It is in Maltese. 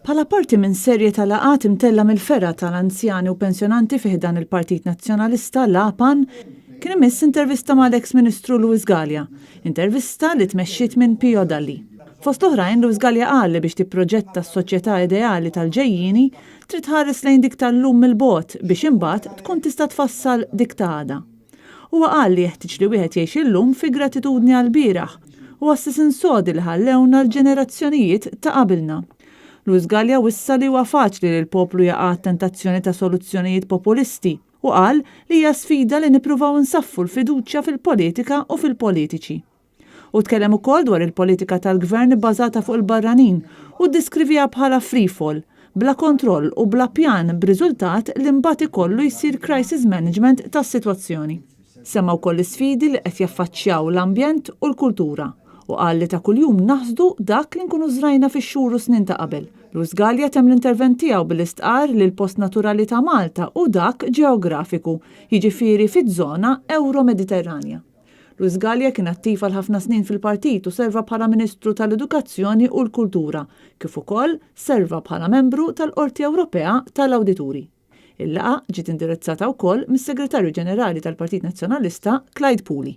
Bħala parti minn serje ta' laqat imtella mill-Fera tal-Anzjani u Pensjonanti fih dan il-Partit Nazzjonalista l-APAN kien imiss intervista mal-eks Ministru Luis Gallia, intervista li tmexxiet minn Pio Dalli. Fost oħrajn Luis Gallia qal li biex tipproġetta s-soċjetà ideali tal-ġejjini trid ħares lejn dik tal-lum mill-bogħod biex imbagħad tkun tista' tfassal dik ta' għada. Huwa qal li jeħtieġ li wieħed jgħix illum fi gratitudni għall-bieraħ u għassisin sodi li ħallewna l-ġenerazzjonijiet ta' qabilna. Luis Gallia wissa li huwa faċli li l-poplu jaqa' tentazzjoni ta' soluzzjonijiet populisti u qal li hija sfida li nippruvaw nsaffu l-fiduċja fil-politika u fil-politiċi. U tkellem ukoll dwar il-politika tal-gvern bbażata fuq il-barranin u ddiskrivija bħala free fall, bla kontroll u bla pjan b'riżultat li mbagħad ikollu jsir crisis management tas-sitwazzjoni. Semma wkoll l-isfidi li qed jaffaċċjaw l-ambjent u l-kultura u qal li ta' kuljum naħsdu dak li nkunu żrajna fix-xhur u snin ta' qabel. Luis Gallia temm l-intervent tiegħu bil-istqar li l-post naturali ta' Malta u dak ġeografiku, jiġifieri fiż-żona Euro-Mediterranja. Luis Gallia kien attiv għal ħafna snin fil-partit u serva bħala Ministru tal-Edukazzjoni u l-Kultura, kif ukoll serva bħala membru tal-Qorti Ewropea tal-Awdituri. Il-laqgħa ġiet indirizzata wkoll mis-Segretarju Ġenerali tal-Partit Nazzjonalista Clyde Puli.